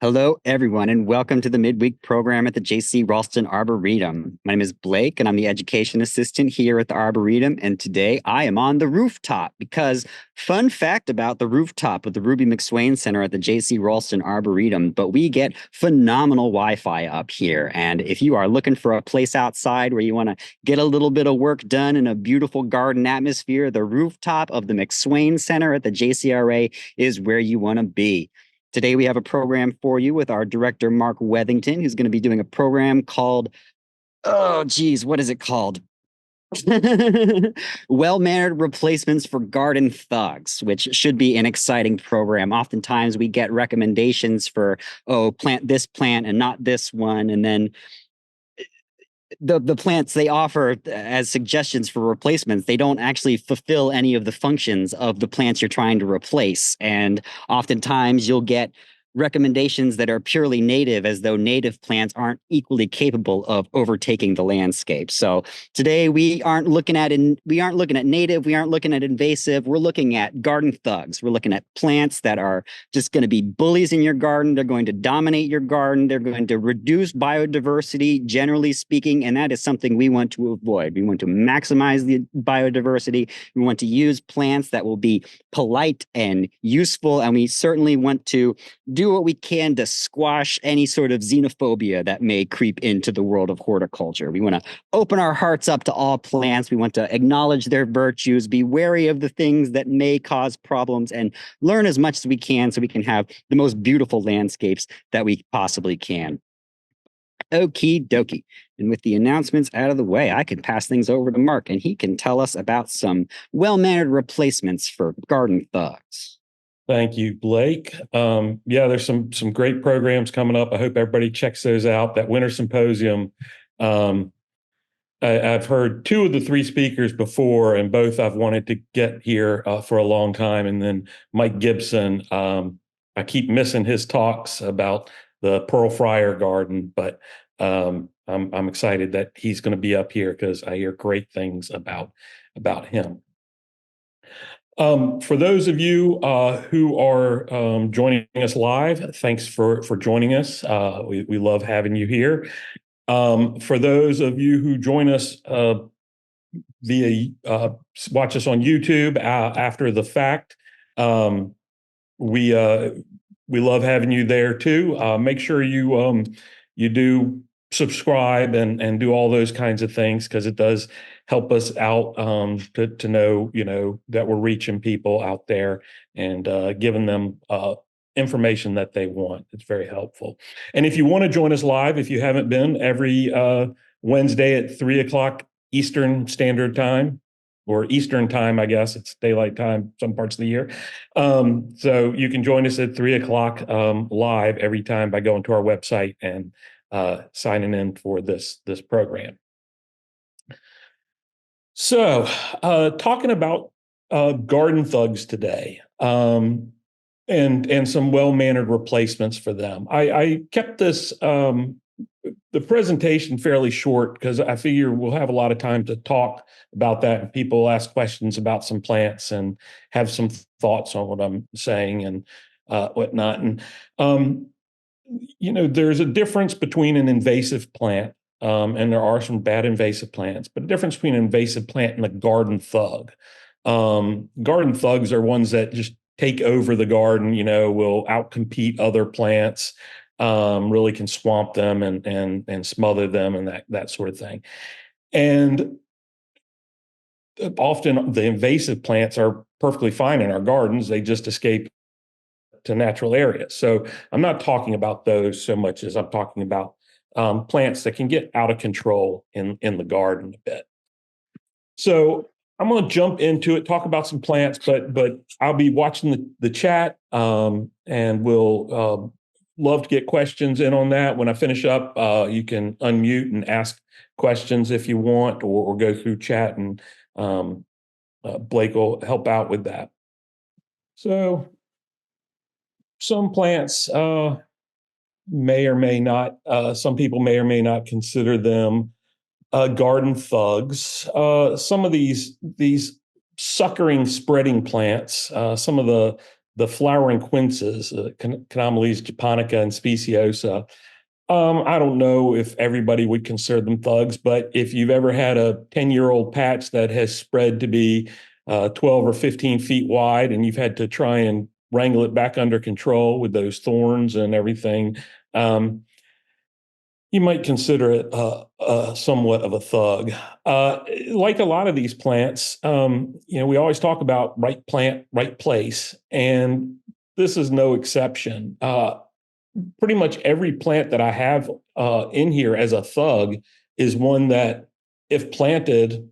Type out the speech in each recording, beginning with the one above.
Hello, everyone, and welcome to the midweek program at the JC Raulston Arboretum. My name is Blake, and I'm the education assistant here at the Arboretum. And today I am on the rooftop because, fun fact about the rooftop of the Ruby McSwain Center at the JC Raulston Arboretum, but we get phenomenal Wi-Fi up here. And if you are looking for a place outside where you want to get a little bit of work done in a beautiful garden atmosphere, the rooftop of the McSwain Center at the JCRA is where you want to be. Today, we have a program for you with our director, Mark Weathington, who's going to be doing a program called, what is it called? Well-mannered replacements for garden thugs, which should be an exciting program. Oftentimes, we get recommendations for, plant this plant and not this one. And then the plants they offer as suggestions for replacements, they don't actually fulfill any of the functions of the plants you're trying to replace. And oftentimes you'll get recommendations that are purely native, as though native plants aren't equally capable of overtaking the landscape. So today we aren't looking at native, we aren't looking at invasive, we're looking at garden thugs. We're looking at plants that are just going to be bullies in your garden. They're going to dominate your garden. They're going to reduce biodiversity, generally speaking, and that is something we want to avoid. We want to maximize the biodiversity. We want to use plants that will be polite and useful, and we certainly want to do what we can to squash any sort of xenophobia that may creep into the world of horticulture. We want to open our hearts up to all plants. We want to acknowledge their virtues, be wary of the things that may cause problems, and learn as much as we can so we can have the most beautiful landscapes that we possibly can. Okie dokie. And with the announcements out of the way, I can pass things over to Mark, and he can tell us about some well-mannered replacements for garden thugs. Thank you, Blake. Yeah, there's some great programs coming up. I hope everybody checks those out. That winter symposium, I've heard two of the three speakers before, and both I've wanted to get here for a long time. And then Mike Gibson, I keep missing his talks about the Pearl Friar Garden, but I'm excited that he's going to be up here because I hear great things about him. For those of you who are joining us live, thanks for joining us. We love having you here. For those of you who join us via watch us on YouTube after the fact, we love having you there too. Make sure you do subscribe and do all those kinds of things, because it does help us out to know, that we're reaching people out there and giving them information that they want. It's very helpful. And if you want to join us live, if you haven't been, every Wednesday at 3:00 Eastern Standard Time, or Eastern Time, I guess it's daylight time some parts of the year. So you can join us at 3:00 live every time by going to our website and signing in for this program. So, talking about garden thugs today, and some well-mannered replacements for them. I kept this the presentation fairly short because I figure we'll have a lot of time to talk about that, and people ask questions about some plants and have some thoughts on what I'm saying and whatnot. And there's a difference between an invasive plant, and there are some bad invasive plants, but the difference between an invasive plant and a garden thug. Garden thugs are ones that just take over the garden, will outcompete other plants, really can swamp them and smother them and that sort of thing. And often the invasive plants are perfectly fine in our gardens. They just escape to natural areas. So I'm not talking about those so much as I'm talking about plants that can get out of control in the garden a bit. So I'm going to jump into it, talk about some plants, but I'll be watching the chat, and we'll love to get questions in on that. When I finish up, you can unmute and ask questions if you want, or go through chat, and Blake will help out with that. So some plants may or may not, some people may or may not consider them garden thugs. Some of these suckering, spreading plants, some of the the flowering quinces, Ardia Japonica and speciosa. I don't know if everybody would consider them thugs, but if you've ever had a 10-year-old patch that has spread to be 12 or 15 feet wide, and you've had to try and wrangle it back under control with those thorns and everything, you might consider it somewhat of a thug. Like a lot of these plants, we always talk about right plant, right place, and this is no exception. Pretty much every plant that I have in here as a thug is one that, if planted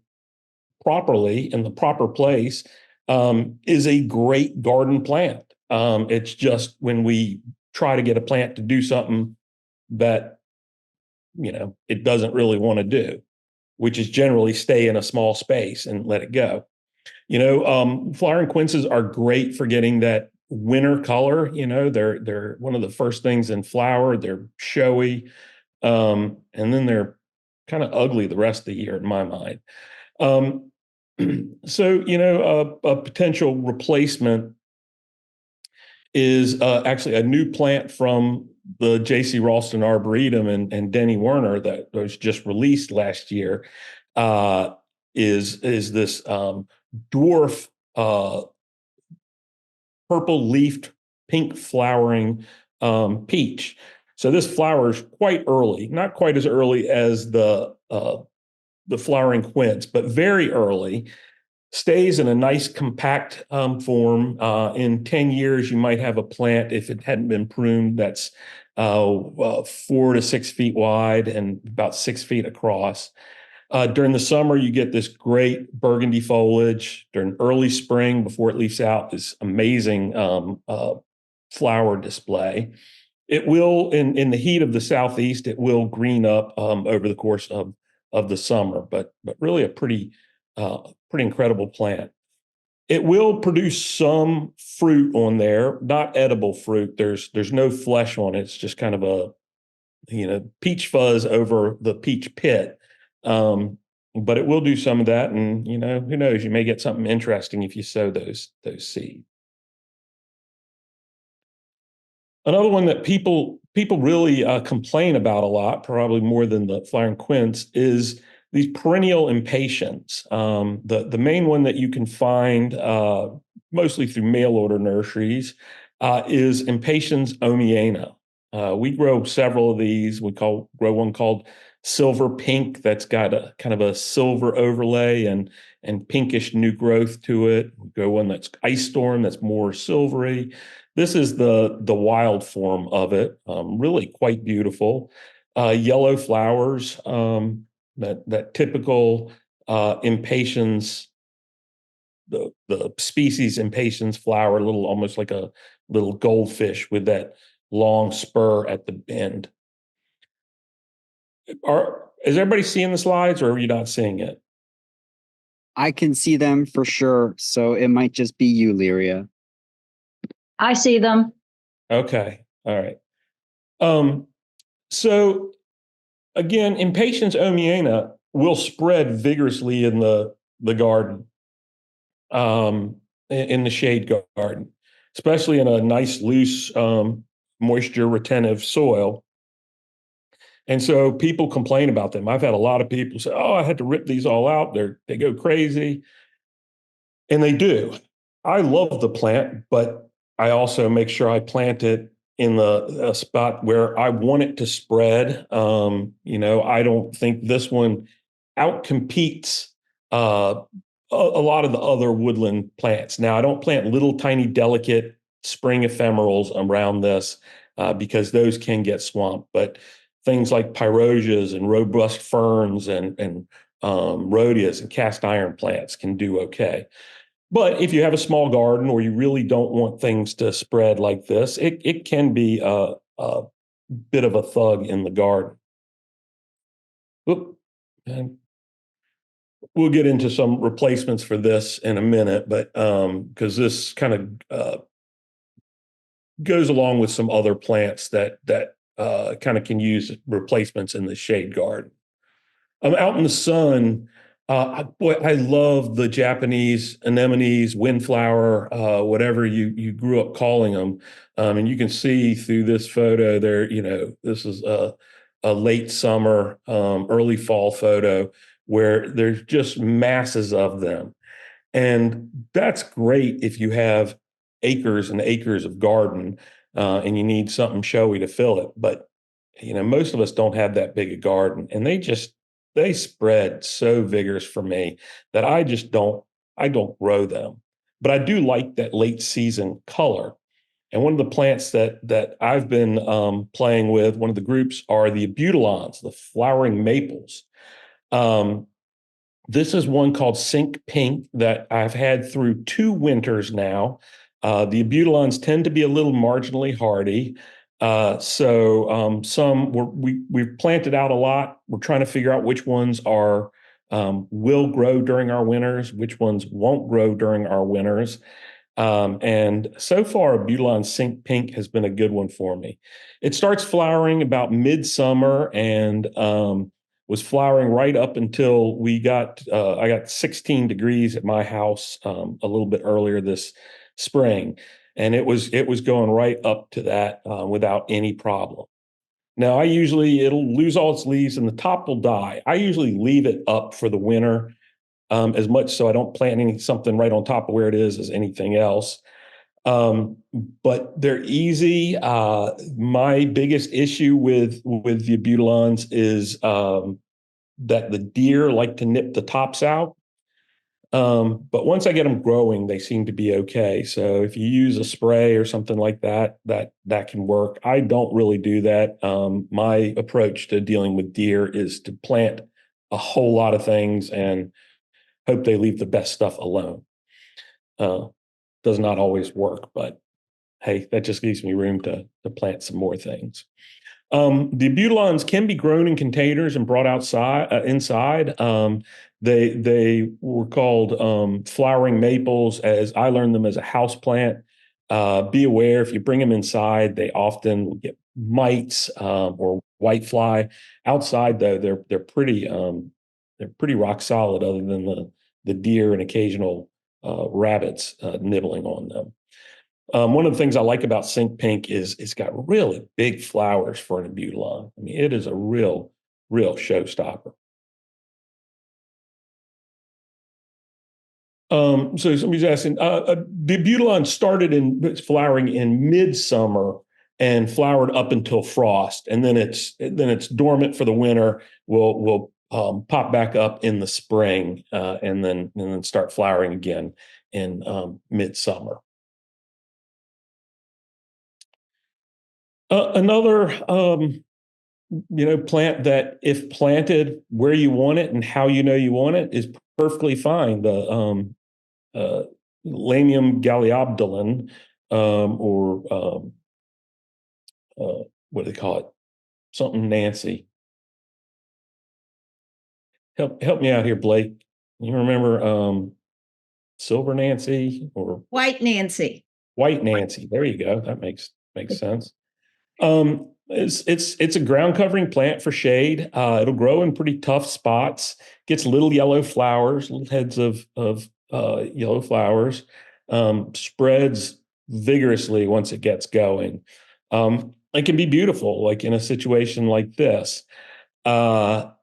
properly in the proper place, is a great garden plant. It's just when we try to get a plant to do something that it doesn't really want to do, which is generally stay in a small space and let it go. Flowering quinces are great for getting that winter color. They're one of the first things in flower. They're showy, and then they're kind of ugly the rest of the year in my mind. So a potential replacement is actually a new plant from the J.C. Raulston Arboretum and Denny Werner that was just released last year. Is this dwarf purple leafed, pink flowering peach. So this flowers quite early, not quite as early as the flowering quince, but very early. Stays in a nice compact form. In 10 years, you might have a plant, if it hadn't been pruned, that's 4 to 6 feet wide and about 6 feet across. During the summer, you get this great burgundy foliage. During early spring, before it leaves out, this amazing flower display. It will, in the heat of the southeast, it will green up over the course of the summer, but really a pretty incredible plant. It will produce some fruit on there, not edible fruit. There's no flesh on it. It's just kind of a peach fuzz over the peach pit. But it will do some of that, and who knows? You may get something interesting if you sow those seeds. Another one that people really complain about a lot, probably more than the flowering quince, is these perennial impatiens. The main one that you can find mostly through mail order nurseries is Impatiens omiana. We grow several of these. We grow one called silver pink that's got a kind of a silver overlay and pinkish new growth to it. We grow one that's ice storm that's more silvery. This is the wild form of it. Really quite beautiful. Yellow flowers. That typical impatiens, the species impatiens flower, almost like a little goldfish with that long spur at the end. Is everybody seeing the slides, or are you not seeing it? I can see them for sure, so it might just be you, Lyria. I see them. Okay, all right. So again, Impatiens omiana will spread vigorously in the garden, in the shade garden, especially in a nice, loose, moisture retentive soil. And so people complain about them. I've had a lot of people say, "Oh, I had to rip these all out. They go crazy," and they do. I love the plant, but I also make sure I plant it in a spot where I want it to spread. I don't think this one outcompetes a lot of the other woodland plants. Now, I don't plant little tiny delicate spring ephemerals around this because those can get swamped. But things like pyrosias and robust ferns and rhodias and cast iron plants can do okay. But if you have a small garden or you really don't want things to spread like this, it can be a bit of a thug in the garden. And we'll get into some replacements for this in a minute, but because this kind of goes along with some other plants that kind of can use replacements in the shade garden. Out in the sun, Boy, I love the Japanese anemones, windflower, whatever you grew up calling them. And you can see through this photo there, this is a late summer, early fall photo where there's just masses of them. And that's great if you have acres and acres of garden, and you need something showy to fill it. But, most of us don't have that big a garden, and they spread so vigorous for me that I don't grow them. But I do like that late season color. And one of the plants that I've been playing with, one of the groups, are the abutulons, the flowering maples. Um, this is one called Sink Pink that I've had through 2 winters now. The abutulons tend to be a little marginally hardy. We've planted out a lot. We're trying to figure out which ones will grow during our winters, which ones won't grow during our winters. And so far, Abutulon Sink Pink has been a good one for me. It starts flowering about midsummer and was flowering right up until I got 16 degrees at my house a little bit earlier this spring. And it was going right up to that without any problem. Now, it'll lose all its leaves and the top will die. I usually leave it up for the winter as much so I don't plant something right on top of where it is as anything else. But they're easy. My biggest issue with the abutulons is that the deer like to nip the tops out. But once I get them growing, they seem to be okay. So if you use a spray or something like that can work. I don't really do that. My approach to dealing with deer is to plant a whole lot of things and hope they leave the best stuff alone. Does not always work, but hey, that just gives me room to plant some more things. The abutulons can be grown in containers and brought inside. They were called flowering maples, as I learned them as a house plant. Be aware if you bring them inside, they often get mites or whitefly. Outside, though, they're pretty rock solid, other than the deer and occasional rabbits nibbling on them. One of the things I like about Sink Pink is it's got really big flowers for an abutulon. I mean, it is a real showstopper. So somebody's asking, the abutulon started flowering in midsummer and flowered up until frost, and then it's dormant for the winter. Will pop back up in the spring, and then start flowering again in midsummer. Another plant that, if planted where you want it and how you want it, is perfectly fine. The Lamium gabdullin, or what do they call it? Something Nancy. Help me out here, Blake. You remember Silver Nancy or White Nancy? White Nancy. There you go. That makes sense. It's a ground covering plant for shade. It'll grow in pretty tough spots. Gets little yellow flowers, little heads of yellow flowers. Spreads vigorously once it gets going. It can be beautiful, like in a situation like this. But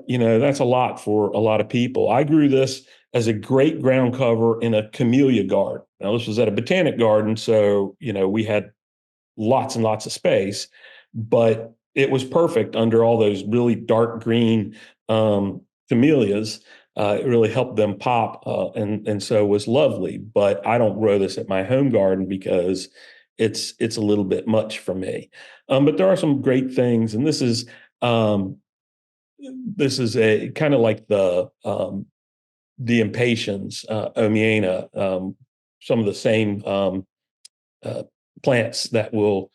that's a lot for a lot of people. I grew this as a great ground cover in a camellia garden. Now, this was at a botanic garden, so we had lots and lots of space, but it was perfect under all those really dark green camellias. It really helped them pop, and so was lovely. But I don't grow this at my home garden because it's a little bit much for me. But there are some great things, and this is a kind of like the Impatiens, Omiana, some of the same plants that will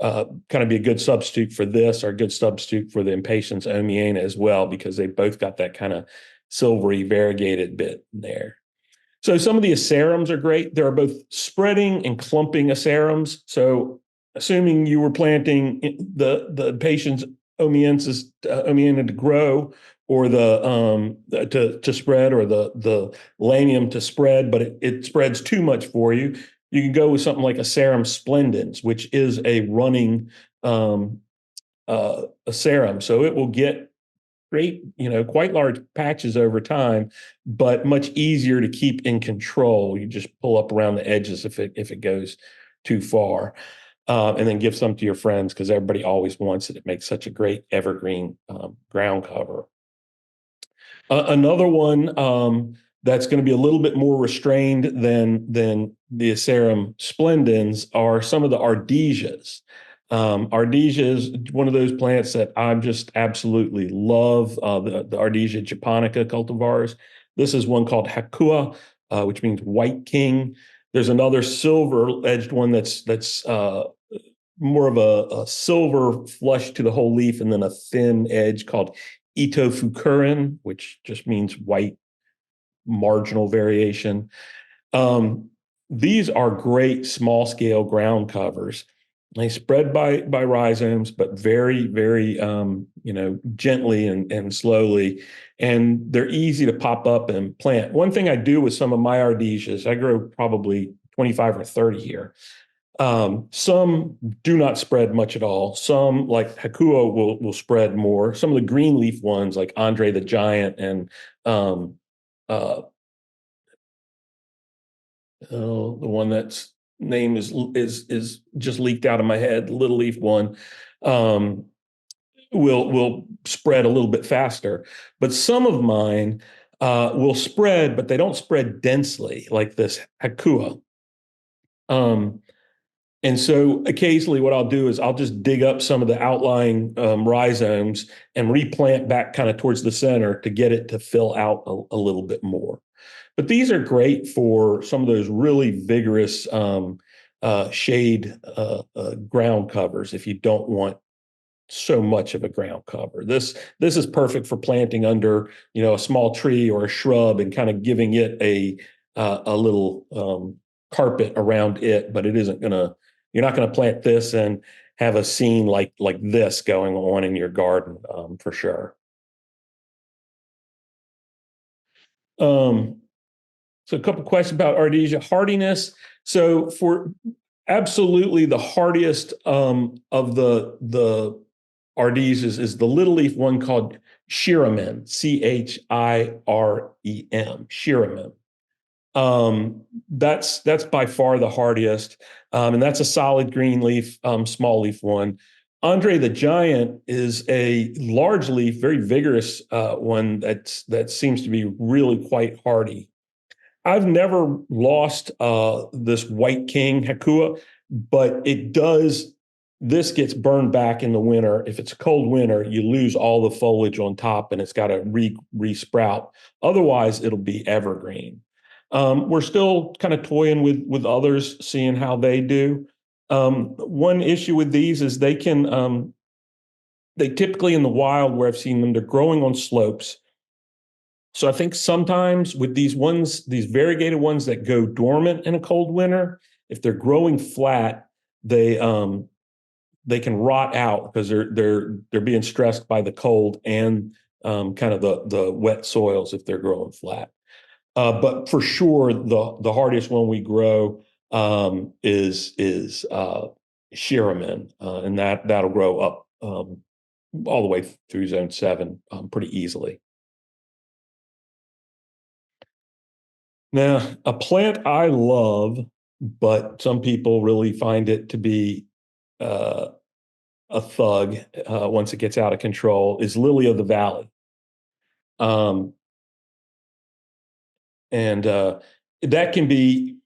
kind of be a good substitute for this, or a good substitute for the Impatiens Omiana as well, because they both got that kind of silvery variegated bit in there. So some of the acerums are great. There are both spreading and clumping acerums. So assuming you were planting the Impatiens omienta to grow, or to spread, or the Lamium to spread, but it spreads too much for you. You can go with something like Arum splendens, which is a running Arum, so it will get great, quite large patches over time, but much easier to keep in control. You just pull up around the edges if it goes too far, and then give some to your friends because everybody always wants it. It makes such a great evergreen ground cover. Another one that's going to be a little bit more restrained than the Arum splendens are some of the Ardesias. Ardesia is one of those plants that I just absolutely love, the Ardia Japonica cultivars. This is one called Hakua, which means white king. There's another silver-edged one that's more of a silver flush to the whole leaf and then a thin edge called Ito Fukurin, which just means white marginal variation. These are great small-scale ground covers. They spread by rhizomes, but very, very, gently and slowly. And they're easy to pop up and plant. One thing I do with some of my Ardesias, I grow probably 25 or 30 here. Some do not spread much at all. Some, like Hakuo, will spread more. Some of the green leaf ones, like Andre the Giant and the one that's name is just leaked out of my head, the little leaf one, will spread a little bit faster. But some of mine will spread, but they don't spread densely like this Hakua. And so occasionally what I'll do is I'll just dig up some of the outlying rhizomes and replant back kind of towards the center to get it to fill out a little bit more. But these are great for some of those really vigorous shade ground covers if you don't want so much of a ground cover. This is perfect for planting under, a small tree or a shrub and kind of giving it a little carpet around it, but you're not going to plant this and have a scene like this going on in your garden, for sure. So a couple questions about Ardesia hardiness. So for absolutely the hardiest of the Ardesias is the little leaf one called Cyclamen, Chirem, Cyclamen. That's by far the hardiest, and that's a solid green leaf, small leaf one. Andre the Giant is a large leaf, very vigorous one that seems to be really quite hardy. I've never lost this White King Hakua, but this gets burned back in the winter. If it's a cold winter, you lose all the foliage on top and it's got to re-sprout. Otherwise, it'll be evergreen. We're still kind of toying with others, seeing how they do. One issue with these is they typically in the wild where I've seen them, they're growing on slopes. So I think sometimes with these variegated ones that go dormant in a cold winter, if they're growing flat, they can rot out because they're being stressed by the cold and kind of the wet soils if they're growing flat. But for sure, the hardiest one we grow is Cyclamen, and that'll grow up all the way through zone 7 pretty easily. Now, a plant I love, but some people really find it to be a thug once it gets out of control, is Lily of the Valley. And that can be,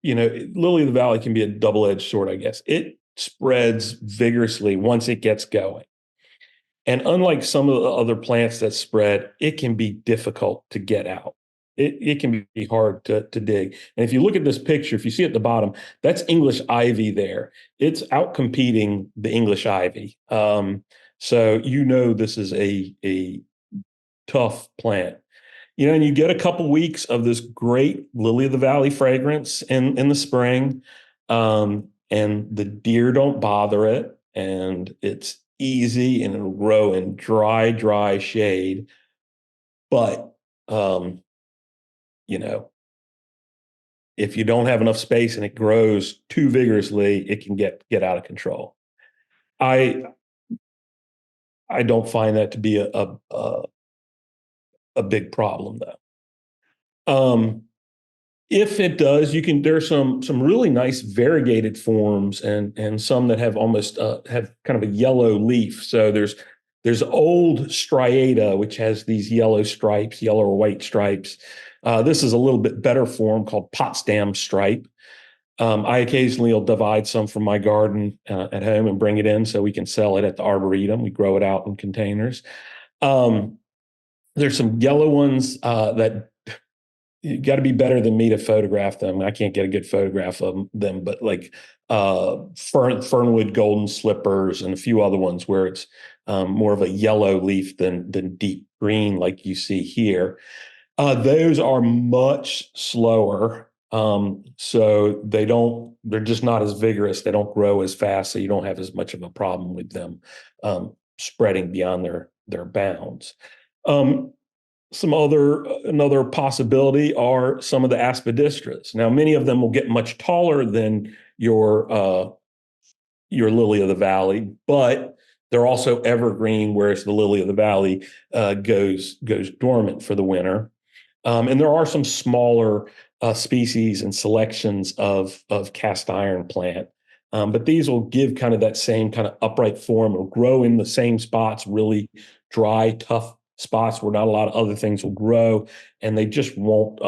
Lily of the Valley can be a double-edged sword, I guess. It spreads vigorously once it gets going. And unlike some of the other plants that spread, it can be difficult to get out. It can be hard to dig. And if you look at this picture, if you see at the bottom, that's English ivy there. It's outcompeting the English ivy. So this is a tough plant. And you get a couple weeks of this great Lily of the Valley fragrance in the spring, and the deer don't bother it, and it's easy and it'll grow in dry shade. But, you know, if you don't have enough space and it grows too vigorously, it can get out of control. I don't find that to be a big problem though. If it does, there's some really nice variegated forms and some that have almost have kind of a yellow leaf. So there's old striata, which has these yellow stripes, yellow or white stripes. This is a little bit better form called Potsdam stripe. I occasionally will divide some from my garden at home and bring it in so we can sell it at the Arboretum. We grow it out in containers. There's some yellow ones that you got to be better than me to photograph them. I can't get a good photograph of them, but like Fernwood golden slippers and a few other ones where it's more of a yellow leaf than deep green like you see here. Those are much slower. So they're just not as vigorous. They don't grow as fast. So you don't have as much of a problem with them spreading beyond their bounds. Another possibility are some of the aspidistras. Now, many of them will get much taller than your lily of the valley, but they're also evergreen, whereas the lily of the valley goes dormant for the winter. And there are some smaller species and selections of cast iron plant, but these will give kind of that same kind of upright form. It'll grow in the same spots, really dry, tough spots where not a lot of other things will grow, and they just won't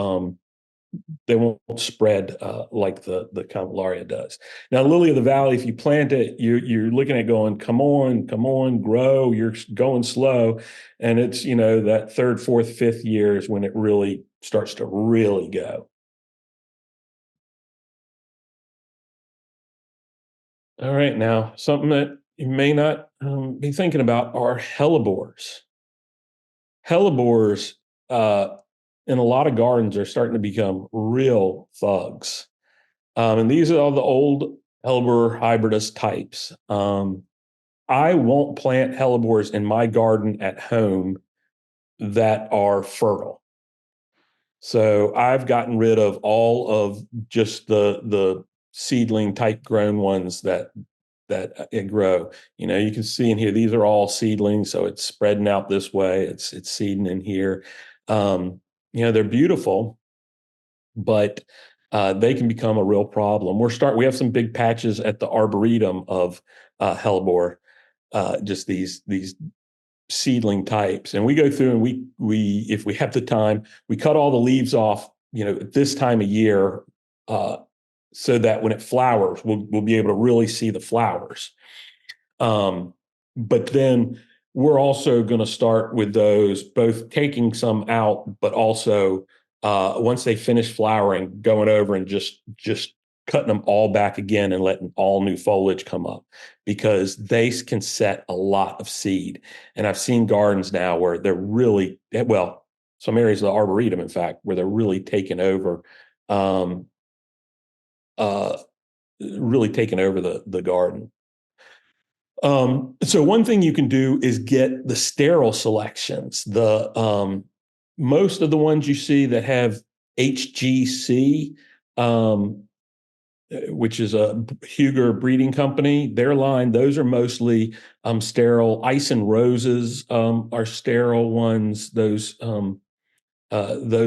spread like the Convallaria does. Now, lily of the valley, if you plant it, you're looking at going, come on, grow. You're going slow, and it's that third, fourth, fifth year is when it really starts to really go. All right, now something that you may not be thinking about are hellebores. Hellebores in a lot of gardens are starting to become real thugs. And these are all the old helbor hybridus types. I won't plant hellebores in my garden at home that are fertile. So I've gotten rid of all of just the seedling type grown ones that grow. You can see in here, these are all seedlings, so it's spreading out this way. It's seeding in here. They're beautiful, but they can become a real problem. We have some big patches at the Arboretum of hellebore, just these seedling types, and we go through and we if we have the time, we cut all the leaves off at this time of year, so that when it flowers, we'll be able to really see the flowers. But then we're also going to start with those, both taking some out, but also once they finish flowering, going over and just cutting them all back again and letting all new foliage come up, because they can set a lot of seed. And I've seen gardens now where they're really, well, some areas of the Arboretum, in fact, where they're really taking over the garden. So one thing you can do is get the sterile selections. The most of the ones you see that have HGC, which is a Huger breeding company, their line, those are mostly sterile. Ice and roses are sterile ones, those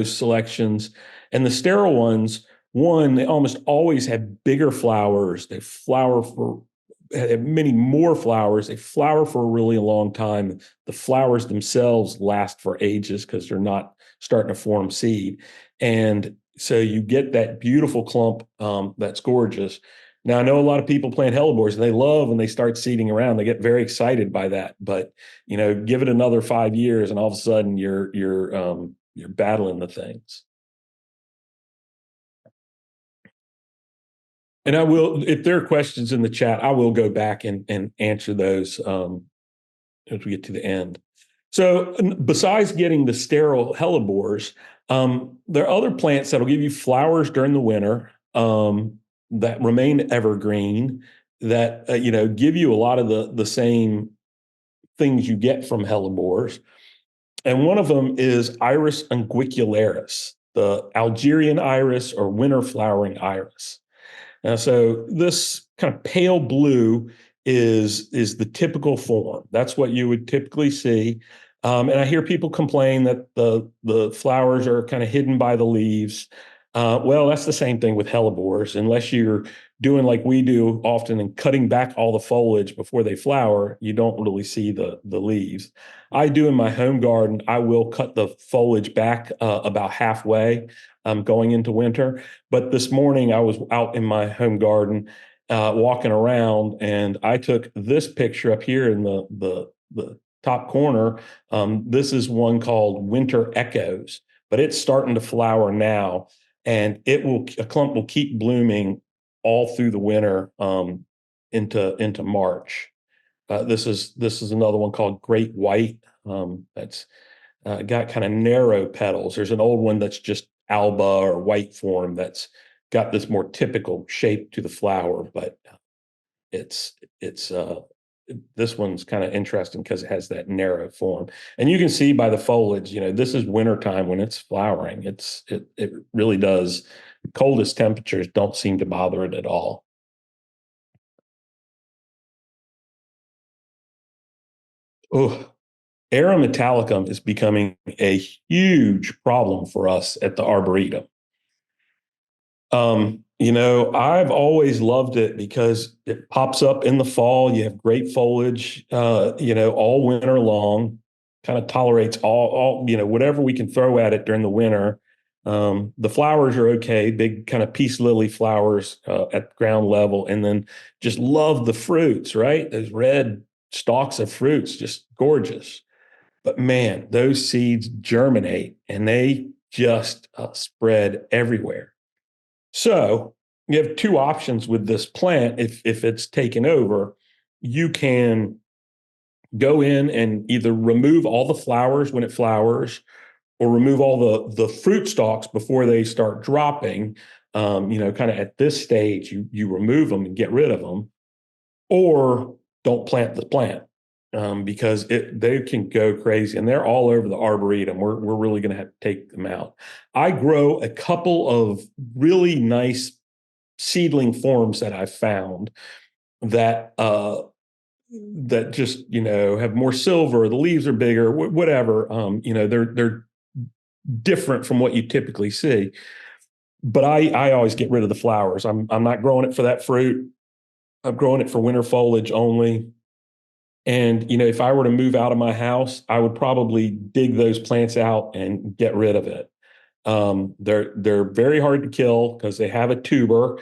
selections. And the sterile ones, they almost always have bigger flowers. They have many more flowers. They flower for a really long time. The flowers themselves last for ages because they're not starting to form seed. And so you get that beautiful clump that's gorgeous. Now, I know a lot of people plant hellebores and they love when they start seeding around. They get very excited by that. But, give it another 5 years and all of a sudden you're battling the things. And I will, if there are questions in the chat, I will go back and answer those as we get to the end. So besides getting the sterile hellebores, there are other plants that will give you flowers during the winter that remain evergreen, that give you a lot of the same things you get from hellebores. And one of them is Iris unguicularis, the Algerian iris or winter flowering iris. Now, so this kind of pale blue is the typical form. That's what you would typically see. And I hear people complain that the flowers are kind of hidden by the leaves. Well, that's the same thing with hellebores. Unless you're doing like we do often and cutting back all the foliage before they flower, you don't really see the leaves. I do in my home garden. I will cut the foliage back about halfway going into winter. But this morning I was out in my home garden walking around, and I took this picture up here in the top corner. This is one called Winter Echoes, but it's starting to flower now, and a clump will keep blooming all through the winter into March. This is another one called Great White. That's got kind of narrow petals. There's an old one that's just alba or white form that's got this more typical shape to the flower, but it's this one's kind of interesting because it has that narrow form. And you can see by the foliage, this is wintertime when it's flowering. It really does. The coldest temperatures don't seem to bother it at all. Oh, Arum italicum is becoming a huge problem for us at the Arboretum. I've always loved it because it pops up in the fall. You have great foliage, all winter long, kind of tolerates all, whatever we can throw at it during the winter. The flowers are okay, big kind of peace lily flowers at ground level, and then just love the fruits, right? Those red stalks of fruits, just gorgeous. But man, those seeds germinate and they just spread everywhere. So you have two options with this plant. If it's taken over, you can go in and either remove all the flowers when it flowers, or remove all the fruit stalks before they start dropping. Kind of at this stage, you remove them and get rid of them, or don't plant the plant. Because they can go crazy, and they're all over the Arboretum. We're really going to have to take them out. I grow a couple of really nice seedling forms that I've found that just have more silver. The leaves are bigger, whatever. They're different from what you typically see. But I always get rid of the flowers. I'm not growing it for that fruit. I'm growing it for winter foliage only. And, if I were to move out of my house, I would probably dig those plants out and get rid of it. They're very hard to kill because they have a tuber.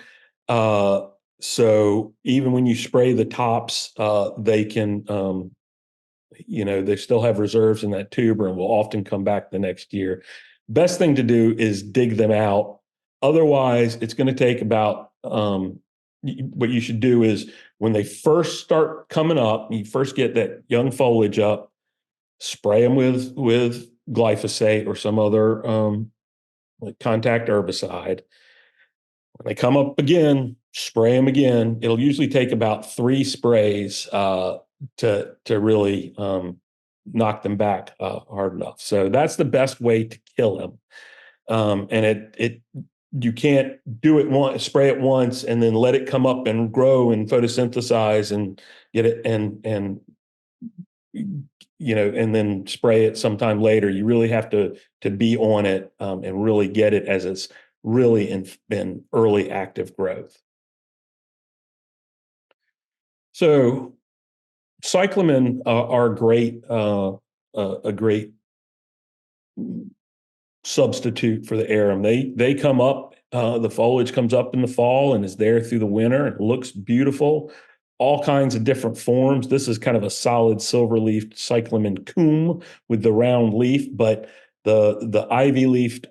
So even when you spray the tops, they can, they still have reserves in that tuber and will often come back the next year. Best thing to do is dig them out. Otherwise, it's going to take about, what you should do is when they first start coming up, you first get that young foliage up, spray them with glyphosate or some other like contact herbicide. When they come up again, spray them again. It'll usually take about 3 sprays to really knock them back hard enough. So that's the best way to kill them. And you can't do it spray it once and then let it come up and grow and photosynthesize and get it and then spray it sometime later. You really have to be on it and really get it as it's really in early active growth. So cyclamen are a great substitute for the arum. They come up, the foliage comes up in the fall and is there through the winter. It looks beautiful, all kinds of different forms. This is kind of a solid silver-leafed cyclamen coum with the round leaf, but the ivy-leafed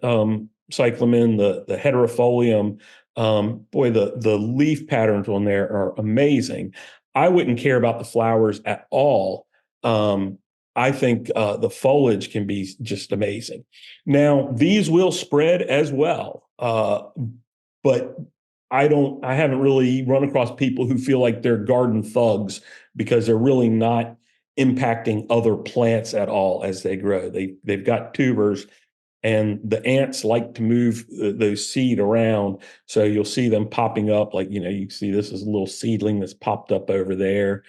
cyclamen, the heterofolium, boy, the leaf patterns on there are amazing. I wouldn't care about the flowers at all. I think the foliage can be just amazing. Now, these will spread as well, but I haven't really run across people who feel like they're garden thugs because they're really not impacting other plants at all as they grow. They've got tubers, and the ants like to move those seed around. So you'll see them popping up, like, you see this is a little seedling that's popped up over there.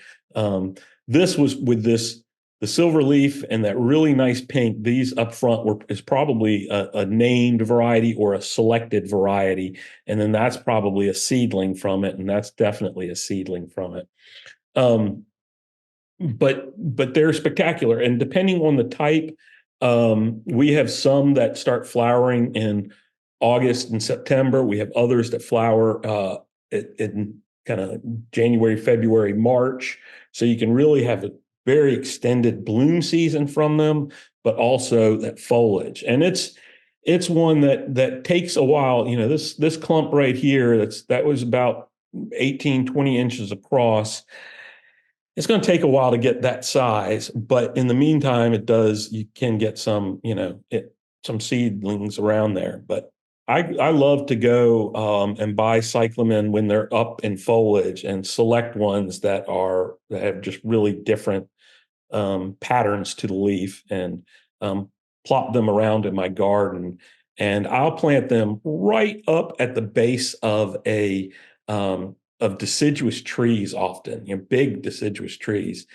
This was with the silver leaf and that really nice pink. These up front is probably a named variety or a selected variety. And then that's probably a seedling from it. And that's definitely a seedling from it. But they're spectacular. And depending on the type, we have some that start flowering in August and September. We have others that flower in kind of January, February, March. So you can really have a very extended bloom season from them, but also that foliage. And it's one that takes a while. This clump right here, that was about 18, 20 inches across. It's going to take a while to get that size, but in the meantime, you can get some seedlings around there. But I love to go and buy Cyclamen when they're up in foliage and select ones that have just really different patterns to the leaf, and plop them around in my garden. And I'll plant them right up at the base of of deciduous trees, often, big deciduous trees.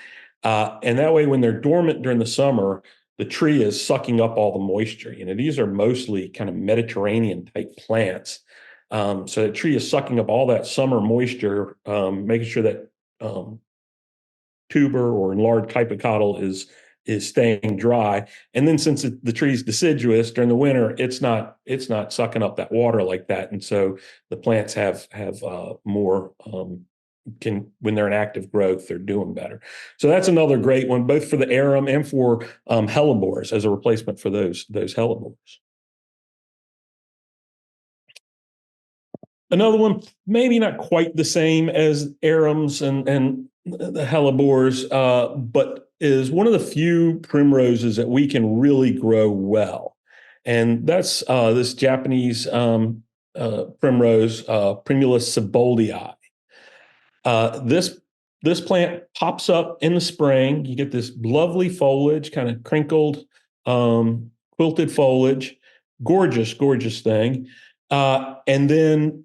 And that way, when they're dormant during the summer, the tree is sucking up all the moisture. These are mostly kind of Mediterranean type plants. So the tree is sucking up all that summer moisture, making sure that tuber or enlarged kypocotyle is staying dry. And then since the tree's deciduous during the winter, it's not sucking up that water like that. And so the plants have more, when they're in active growth, they're doing better. So that's another great one, both for the arum and for hellebores as a replacement for those hellebores. Another one, maybe not quite the same as arums and the hellebores, but is one of the few primroses that we can really grow well. And that's this Japanese primrose, Primula sabolii. This plant pops up in the spring. You get this lovely foliage, kind of crinkled, quilted foliage, gorgeous thing. And then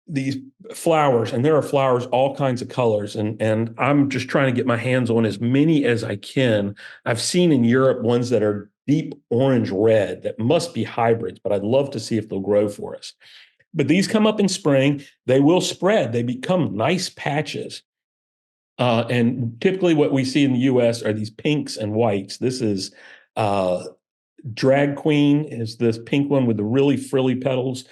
these flowers, and there are flowers all kinds of colors, and I'm just trying to get my hands on as many as I can. I've seen in Europe ones that are deep orange red that must be hybrids, but I'd love to see if they'll grow for us. But these come up in spring. They will spread. They become nice patches. And typically what we see in the US are these pinks and whites. This is Drag Queen, is this pink one with the really frilly petals.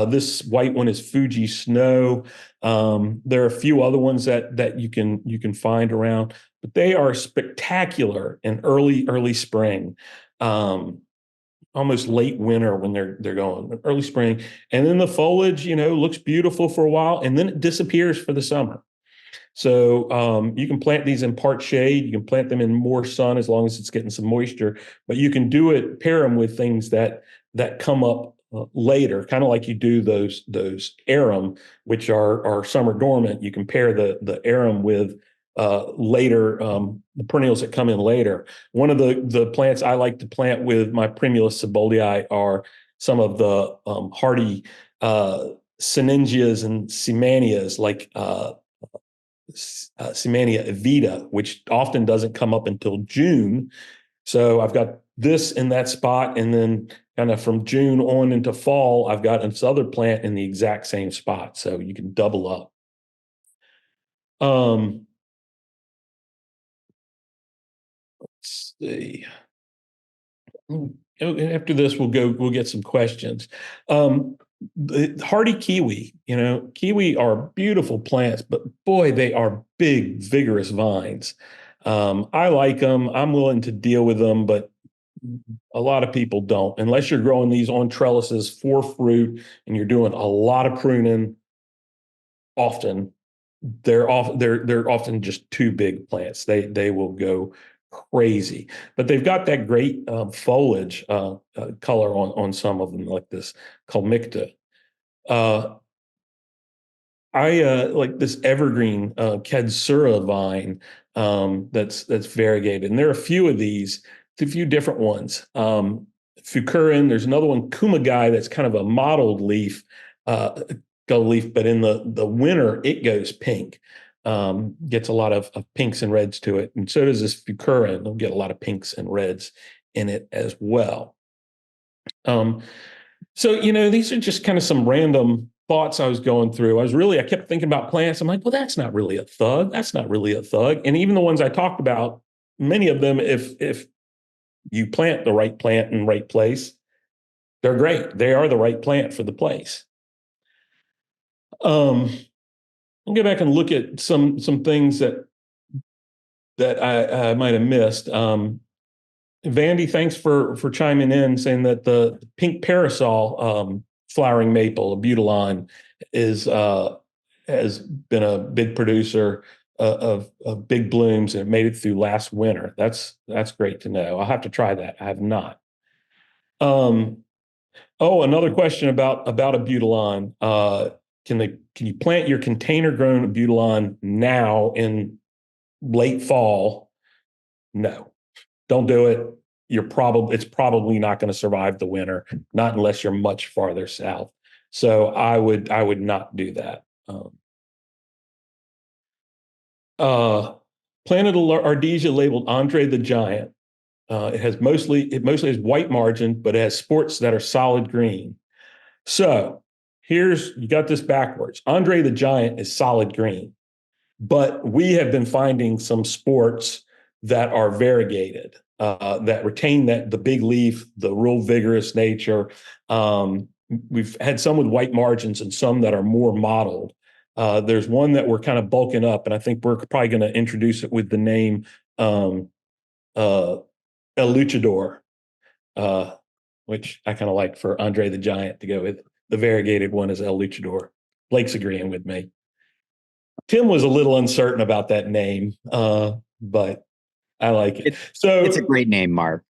This white one is Fuji Snow. There are a few other ones that you can find around, but they are spectacular in early spring, almost late winter when they're going, early spring, and then the foliage looks beautiful for a while, and then it disappears for the summer. So you can plant these in part shade. You can plant them in more sun as long as it's getting some moisture. But you can pair them with things that come up later, kind of like you do those arum, which are summer dormant. You can pair the arum with later the perennials that come in later. One of the plants I like to plant with my Primula sabolii are some of the hardy Sinningias and Semanias, like Semania evita, which often doesn't come up until June. So I've got this in that spot, and then kind of from June on into fall, I've got this other plant in the exact same spot. So you can double up. Let's see. After this, we'll get some questions. The hardy kiwi, kiwi are beautiful plants, but boy, they are big, vigorous vines. I like them. I'm willing to deal with them, but a lot of people don't, unless you're growing these on trellises for fruit and you're doing a lot of pruning. Often they're often just too big plants. They will go crazy, but they've got that great foliage color on some of them, like this Kalmicta. I like this evergreen Kadsura vine. that's variegated. And there are a few of these, a few different ones. Furugin, there's another one, kumagai, that's kind of a mottled leaf, leaf, but in the winter, it goes pink. Gets a lot of pinks and reds to it. And so does this Furugin. They'll get a lot of pinks and reds in it as well. So, these are just kind of some random thoughts I was going through. I kept thinking about plants. I'm like, well, that's not really a thug. That's not really a thug. And even the ones I talked about, many of them, if you plant the right plant in the right place, they're great. They are the right plant for the place. I'll go back and look at some things that I might have missed. Vandy, thanks for chiming in, saying that the pink parasol flowering maple, abutilon, has been a big producer of big blooms and made it through last winter. That's great to know. I'll have to try that. I have not. Another question about abutilon. Can you plant your container grown abutilon now in late fall? No, don't do it. It's probably not going to survive the winter, not unless you're much farther south. So I would not do that. Planted Ardia labeled Andre the Giant. It mostly has white margin, but it has sports that are solid green. So you got this backwards. Andre the Giant is solid green, but we have been finding some sports that are variegated, that retain the big leaf, the real vigorous nature. We've had some with white margins and some that are more mottled. There's one that we're kind of bulking up, and I think we're probably going to introduce it with the name El Luchador, which I kind of like for Andre the Giant to go with. The variegated one is El Luchador. Blake's agreeing with me. Tim was a little uncertain about that name, but I like it. It's a great name, Mark.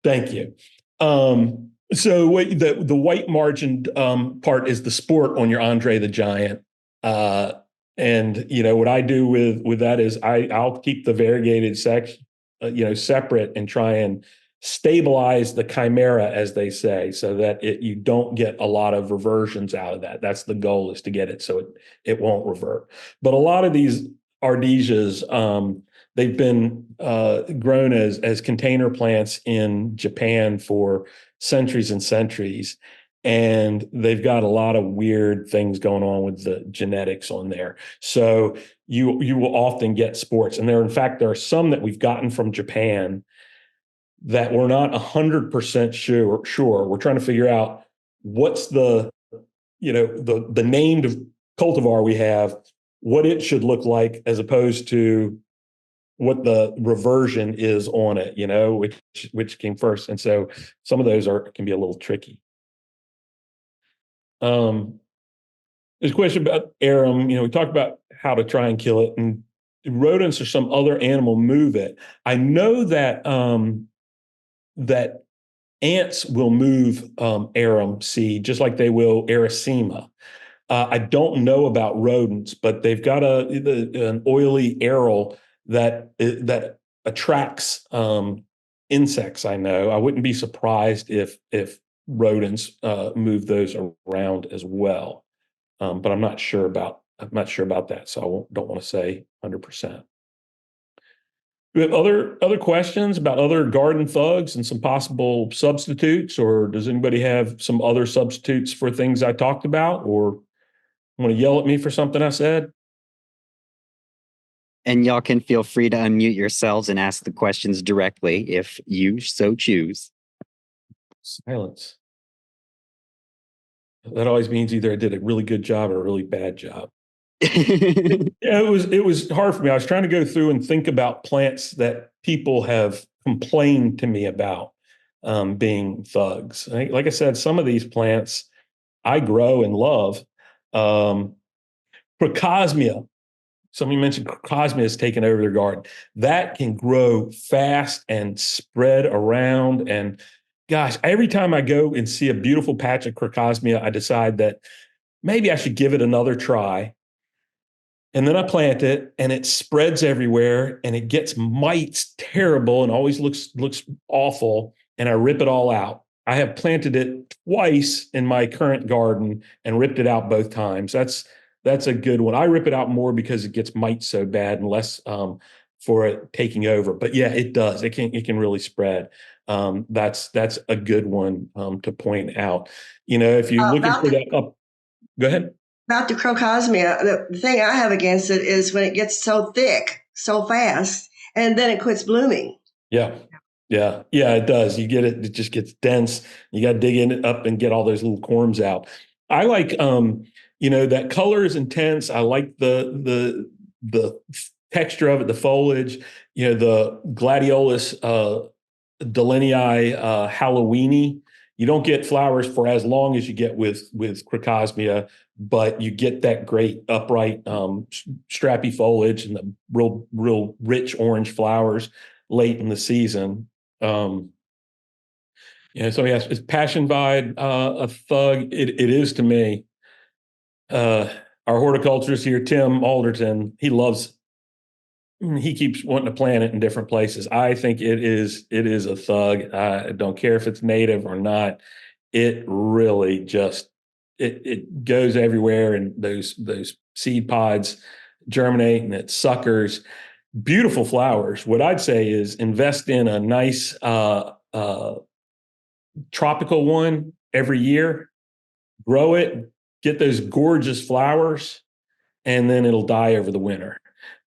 Thank you. So the white margined part is the sport on your Andre the Giant. And what I do with that is I'll keep the variegated section, separate, and try and stabilize the chimera, as they say, so that you don't get a lot of reversions out of that. That's the goal, is to get it so it won't revert. But a lot of these Ardesias, they've been grown as container plants in Japan for centuries and centuries. And they've got a lot of weird things going on with the genetics on there. So you will often get sports. And in fact, there are some that we've gotten from Japan that we're not 100% sure. We're trying to figure out what's the named cultivar we have, what it should look like, as opposed to what the reversion is on it, which came first. And so some of those can be a little tricky. There's a question about arum. We talked about how to try and kill it, and rodents or some other animal move it. I know that that ants will move arum seed just like they will Erythema. I don't know about rodents, but they've got an oily aril that attracts insects. I know. I wouldn't be surprised if rodents move those around as well, but I'm not sure about that, so don't want to say 100%. Do we have other questions about other garden thugs and some possible substitutes, or does anybody have some other substitutes for things I talked about, or want to yell at me for something I said? And y'all can feel free to unmute yourselves and ask the questions directly if you so choose. Silence. That always means either I did a really good job or a really bad job. Yeah, it was hard for me. I was trying to go through and think about plants that people have complained to me about being thugs. Like I said, some of these plants I grow and love. Crocosmia. Somebody mentioned Crocosmia has taken over their garden. That can grow fast and spread around. And gosh, every time I go and see a beautiful patch of Crocosmia, I decide that maybe I should give it another try. And then I plant it and it spreads everywhere and it gets mites terrible and always looks awful. And I rip it all out. I have planted it twice in my current garden and ripped it out both times. That's a good one. I rip it out more because it gets mites so bad and less for it taking over. But yeah, it does. It can really spread. That's a good one to point out. If you're looking for that up, go ahead. About the Crocosmia, the thing I have against it is when it gets so thick, so fast, and then it quits blooming. Yeah, it does. You get it; it just gets dense. You got to dig in it up and get all those little corms out. I like, that color is intense. I like the texture of it, the foliage. The gladiolus delinei halloweeni. You don't get flowers for as long as you get with Crocosmia, but you get that great upright strappy foliage and the real rich orange flowers late in the season. Somebody asked, is passion vine a thug? It is to me. Our horticulturist here, Tim Alderton, he keeps wanting to plant it in different places. I think it is a thug. I don't care if it's native or not. It really just it goes everywhere, and those seed pods germinate and it suckers. Beautiful flowers. What I'd say is invest in a nice tropical one every year. Grow it, get those gorgeous flowers, and then it'll die over the winter.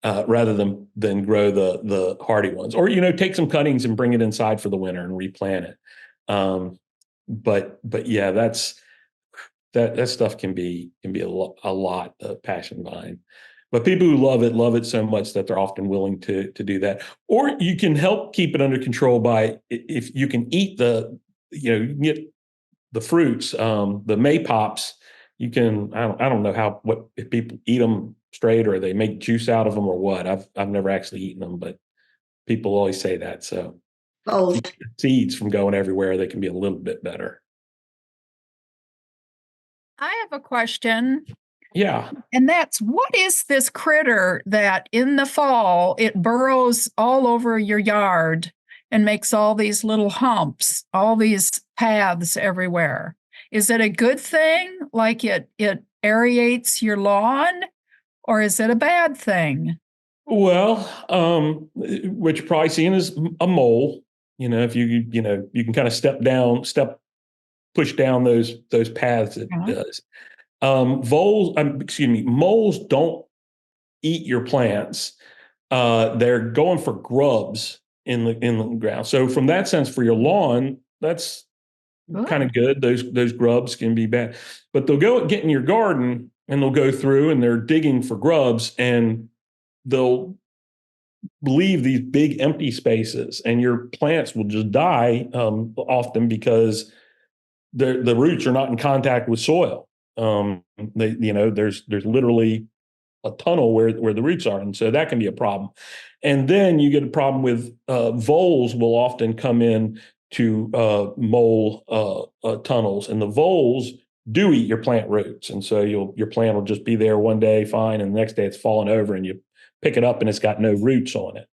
Rather than grow the hardy ones, or take some cuttings and bring it inside for the winter and replant it. But yeah, that stuff can be a lot of passion vine. But people who love it so much that they're often willing to do that. Or you can help keep it under control by, if you can eat you can get the fruits, the maypops. You can, I don't know if people eat them straight or they make juice out of them or what. I've never actually eaten them, but people always say that. So seeds from going everywhere, they can be a little bit better. I have a question. Yeah. And that's, what is this critter that in the fall, it burrows all over your yard and makes all these little humps, all these paths everywhere? Is it a good thing? Like it aerates your lawn? Or is it a bad thing? Well, what you're probably seeing is a mole. If you can kind of push down those paths it does. Moles don't eat your plants. They're going for grubs in the ground. So from that sense, for your lawn, that's kind of good. Those grubs can be bad, but they'll get in your garden and they'll go through and they're digging for grubs and they'll leave these big empty spaces, and your plants will just die often because the roots are not in contact with soil. There's literally a tunnel where the roots are, and so that can be a problem. And then you get a problem with voles will often come in to mole tunnels, and the voles do eat your plant roots, and so your plant will just be there one day fine, and the next day it's fallen over, and you pick it up and it's got no roots on it.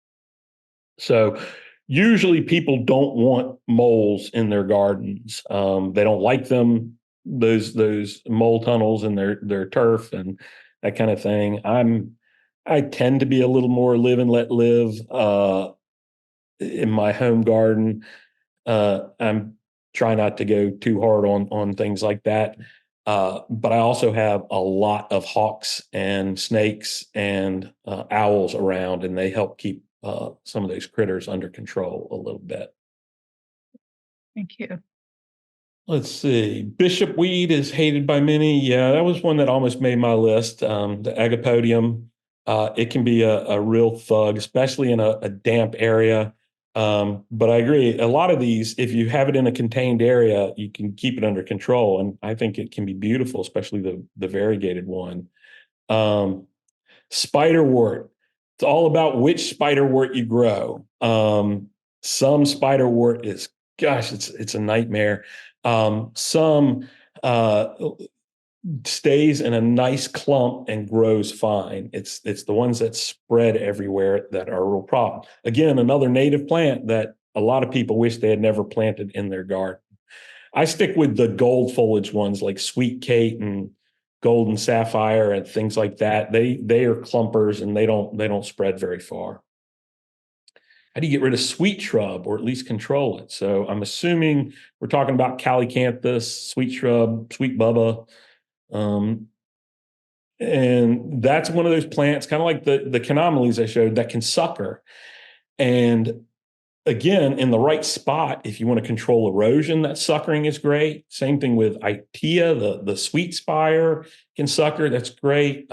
So usually people don't want moles in their gardens. They don't like them, those mole tunnels in their turf and that kind of thing. I tend to be a little more live and let live in my home garden. I'm trying not to go too hard on things like that. But I also have a lot of hawks and snakes and owls around, and they help keep some of those critters under control a little bit. Thank you. Let's see. Bishop weed is hated by many. Yeah, that was one that almost made my list. The Agapanthus. It can be a real thug, especially in a damp area. But I agree. A lot of these, if you have it in a contained area, you can keep it under control. And I think it can be beautiful, especially the variegated one. Spiderwort. It's all about which spiderwort you grow. Some spiderwort is, gosh, it's a nightmare. Some stays in a nice clump and grows fine. It's the ones that spread everywhere that are a real problem. Again, another native plant that a lot of people wish they had never planted in their garden. I stick with the gold foliage ones like Sweet Kate and Golden Sapphire and things like that. They are clumpers and they don't spread very far. How do you get rid of sweet shrub or at least control it? So I'm assuming we're talking about Calycanthus, sweet shrub, sweet bubba. And that's one of those plants, kind of like the canomelies I showed, that can sucker. And again, in the right spot, if you want to control erosion, that suckering is great. Same thing with Itea, the sweet spire can sucker. That's great.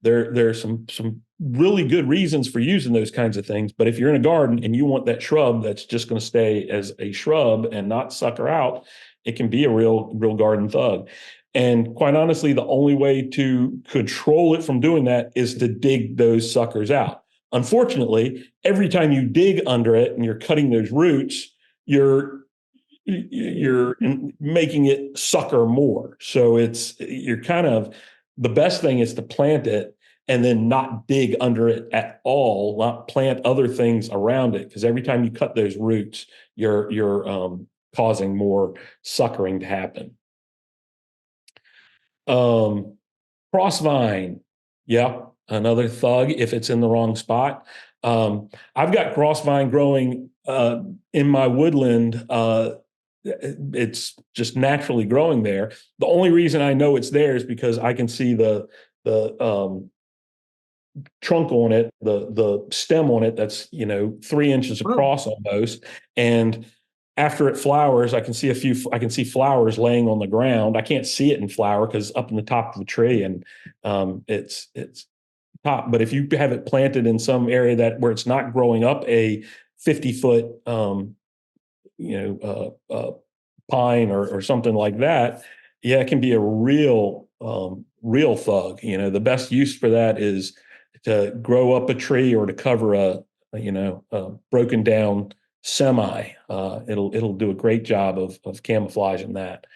There's some really good reasons for using those kinds of things. But if you're in a garden and you want that shrub that's just going to stay as a shrub and not sucker out, it can be a real garden thug. And quite honestly, the only way to control it from doing that is to dig those suckers out. Unfortunately, every time you dig under it and you're cutting those roots, you're making it sucker more. So you're kind of, the best thing is to plant it and then not dig under it at all, not plant other things around it, because every time you cut those roots, you're causing more suckering to happen. Crossvine, yeah, another thug if it's in the wrong spot. I've got crossvine growing in my woodland. It's just naturally growing there. The only reason I know it's there is because I can see the trunk on it, the stem on it that's 3 inches across almost, and after it flowers, I can see flowers laying on the ground. I can't see it in flower because up in the top of the tree, and it's top. But if you have it planted in some area where it's not growing up a 50-foot, pine or something like that, yeah, it can be a real thug. The best use for that is to grow up a tree or to cover a broken down semi. It'll do a great job of camouflaging that.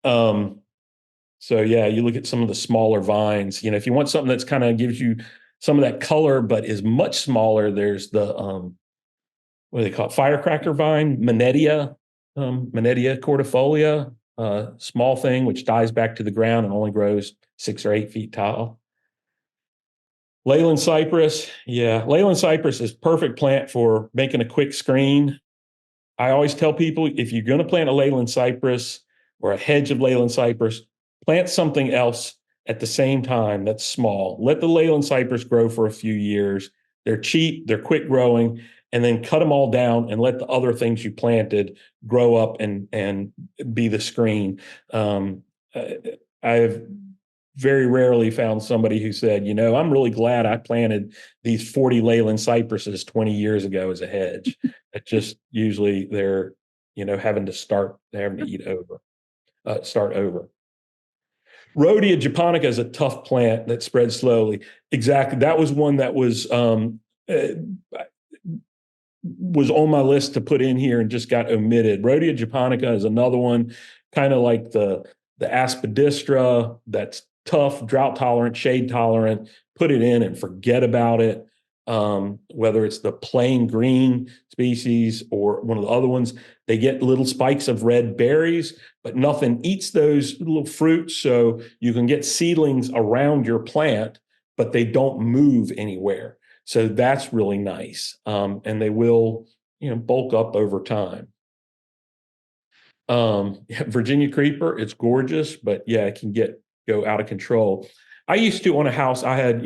So yeah, you look at some of the smaller vines. If you want something that's kind of gives you some of that color but is much smaller, there's the what do they call it? Firecracker vine, Manettia cordifolia, small thing which dies back to the ground and only grows 6 or 8 feet tall. Leen Cypress, yeah, Leen Cypress is perfect plant for making a quick screen. I always tell people, if you're going to plant a Leen Cypress or a hedge of Leen Cypress, plant something else at the same time that's small. Let the Leen Cypress grow for a few years. They're cheap, they're quick growing, and then cut them all down and let the other things you planted grow up and be the screen. I've very rarely found somebody who said, I'm really glad I planted these 40 Leen Cypresses 20 years ago as a hedge. It just usually they're, having to start over. Ardia Japonica is a tough plant that spreads slowly. Exactly. That was one that was on my list to put in here and just got omitted. Ardia Japonica is another one, kind of like the aspidistra, that's tough, drought tolerant, shade tolerant. Put it in and forget about it. Whether it's the plain green species or one of the other ones, they get little spikes of red berries, but nothing eats those little fruits. So you can get seedlings around your plant, but they don't move anywhere. So that's really nice. And they will, bulk up over time. Virginia creeper, it's gorgeous, but yeah, it can go out of control. I used to, on a house, I had,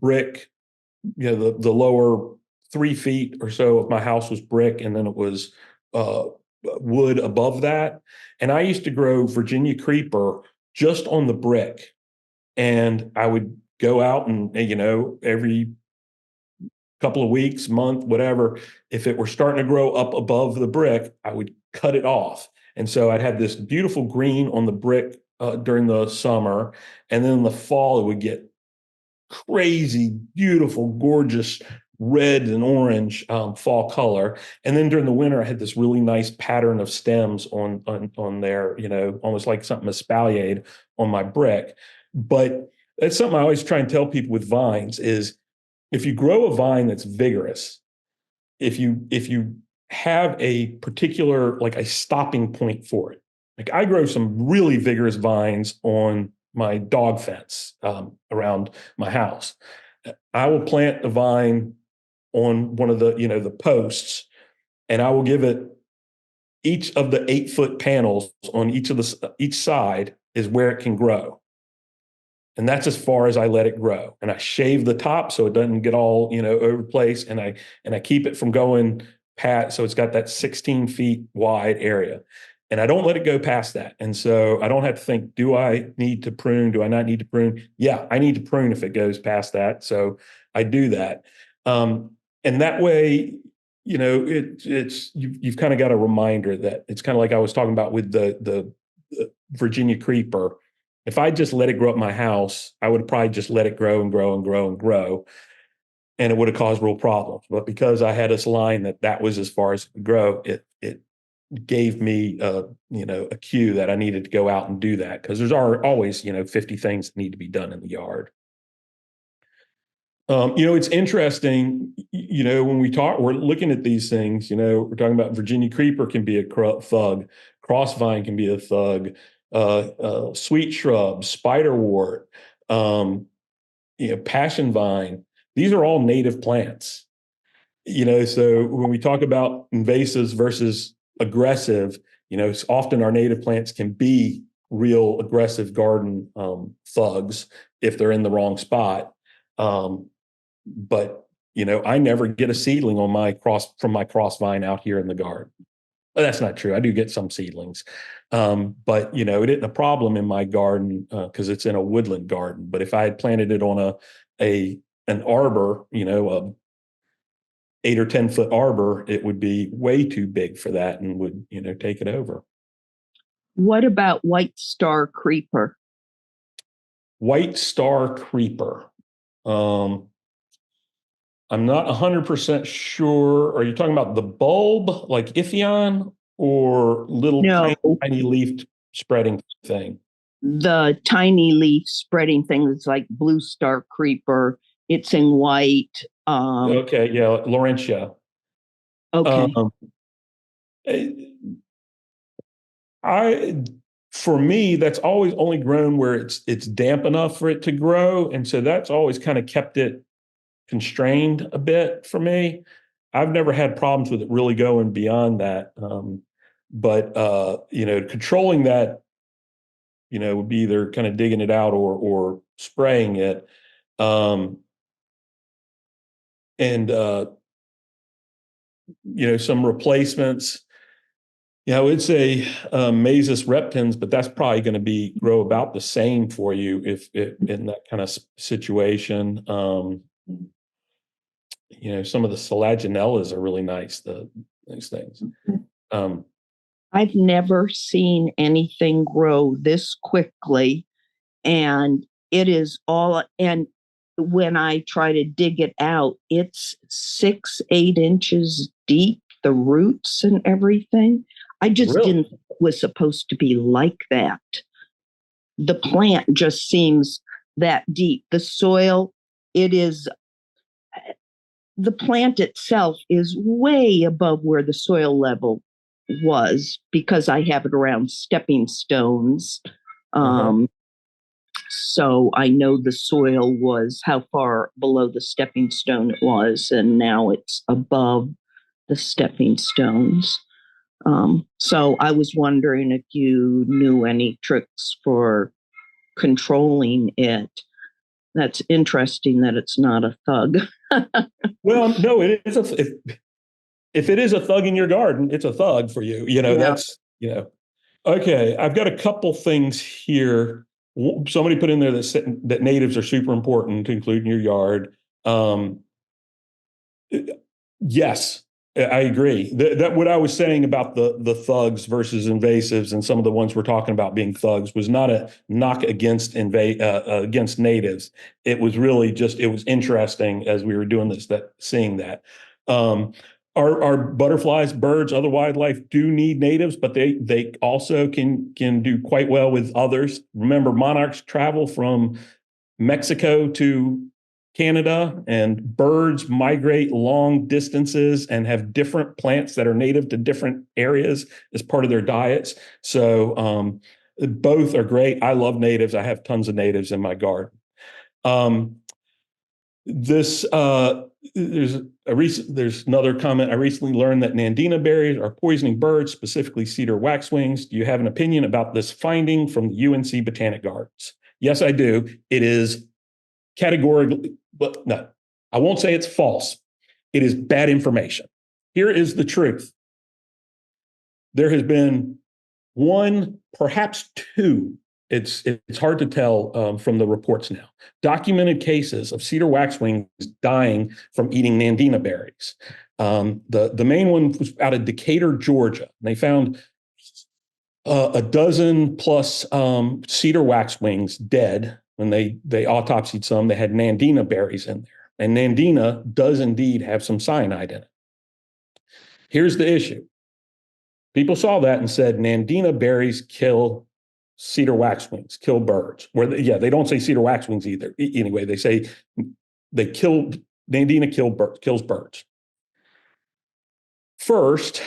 brick, the lower 3 feet or so of my house was brick, and then it was wood above that. And I used to grow Virginia creeper just on the brick. And I would go out and, every couple of weeks, month, whatever, if it were starting to grow up above the brick, I would cut it off. And so I'd have this beautiful green on the brick during the summer. And then in the fall, it would get crazy, beautiful, gorgeous red and orange fall color. And then during the winter, I had this really nice pattern of stems on there, almost like something espaliered on my brick. But that's something I always try and tell people with vines is if you grow a vine that's vigorous, if you have a particular, like a stopping point for it. Like I grow some really vigorous vines on my dog fence around my house. I will plant a vine on one of the posts, and I will give it each of the 8-foot panels on each side is where it can grow. And that's as far as I let it grow. And I shave the top so it doesn't get all, over the place. And I keep it from going past, so it's got that 16 feet wide area. And I don't let it go past that. And so I don't have to think, do I need to prune? Do I not need to prune? Yeah, I need to prune if it goes past that. So I do that. And that way, you've kind of got a reminder that it's kind of like I was talking about with the Virginia creeper. If I just let it grow up my house, I would probably just let it grow and grow and grow and grow. And it would have caused real problems. But because I had this line that was as far as it could grow, it gave me a cue that I needed to go out and do that, because there's always 50 things that need to be done in the yard. It's interesting, when we're looking at these things, we're talking about Virginia creeper can be a thug, crossvine can be a thug, sweet shrub, spiderwort, passion vine. These are all native plants. So when we talk about invasives versus aggressive, often our native plants can be real aggressive garden thugs if they're in the wrong spot. But I never get a seedling from my crossvine out here in the garden. That's not true. I do get some seedlings. But it isn't a problem in my garden because it's in a woodland garden. But if I had planted it on an arbor, a 8 or 10 foot arbor, it would be way too big for that and would, take it over. What about white star creeper? White star creeper. I'm not 100% sure. Are you talking about the bulb, like Impatiens, or little tiny leaf spreading thing? The tiny leaf spreading thing that's like blue star creeper. It's in white. Okay, yeah, Laurentia. Okay. For me, that's always only grown where it's damp enough for it to grow, and so that's always kind of kept it constrained a bit for me. I've never had problems with it really going beyond that. But controlling that, would be either kind of digging it out or spraying it. Some replacements. I would say Mazus reptans, but that's probably going to grow about the same for you if in that kind of situation. Some of the Selaginellas are really nice, these things. I've never seen anything grow this quickly, and it is all, and when I try to dig it out, it's 6-8 inches deep, the roots and everything. I just didn't think it was supposed to be like that. The plant just seems that deep. The soil, the plant itself is way above where the soil level was because I have it around stepping stones. So I know the soil was how far below the stepping stone it was, and now it's above the stepping stones. So I was wondering if you knew any tricks for controlling it. That's interesting that it's not a thug. Well, no, it is if it is a thug in your garden, it's a thug for you. That's Okay, I've got a couple things here. Somebody put in there that natives are super important to include in your yard. Yes, I agree. That what I was saying about the thugs versus invasives, and some of the ones we're talking about being thugs, was not a knock against against natives. It was really just, it was interesting as we were doing this, that seeing that. Our butterflies, birds, other wildlife do need natives, but they also can do quite well with others. Remember, monarchs travel from Mexico to Canada, and birds migrate long distances and have different plants that are native to different areas as part of their diets. So both are great. I love natives. I have tons of natives in my garden. There's another comment. I recently learned that Nandina berries are poisoning birds, specifically cedar waxwings. Do you have an opinion about this finding from the UNC Botanic Gardens? Yes, I do. It is categorically, but no, I won't say it's false. It is bad information. Here is the truth. There has been one, perhaps two, it's hard to tell from the reports now, documented cases of cedar waxwings dying from eating Nandina berries. The main one was out of Decatur, Georgia. They found a dozen plus cedar waxwings dead. When they autopsied some, they had Nandina berries in there. And Nandina does indeed have some cyanide in it. Here's the issue. People saw that and said, Nandina berries kill cedar waxwings, kill birds. They don't say cedar waxwings either. Anyway, they say Nandina kills birds. First,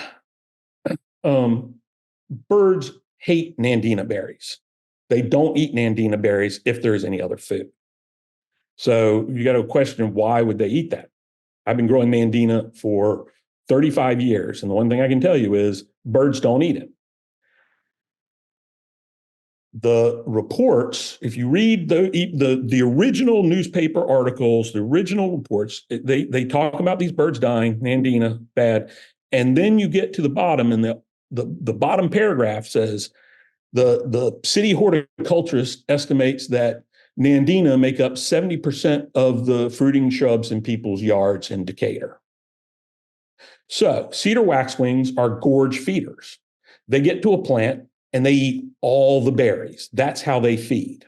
birds hate Nandina berries. They don't eat Nandina berries if there is any other food. So you got to question, why would they eat that? I've been growing Nandina for 35 years, and the one thing I can tell you is birds don't eat it. The reports, if you read the original newspaper articles, the original reports, they talk about these birds dying, Nandina, bad, and then you get to the bottom, and the bottom paragraph says, the city horticulturist estimates that Nandina make up 70% of the fruiting shrubs in people's yards in Decatur. So cedar waxwings are gorge feeders. They get to a plant and they eat all the berries. That's how they feed.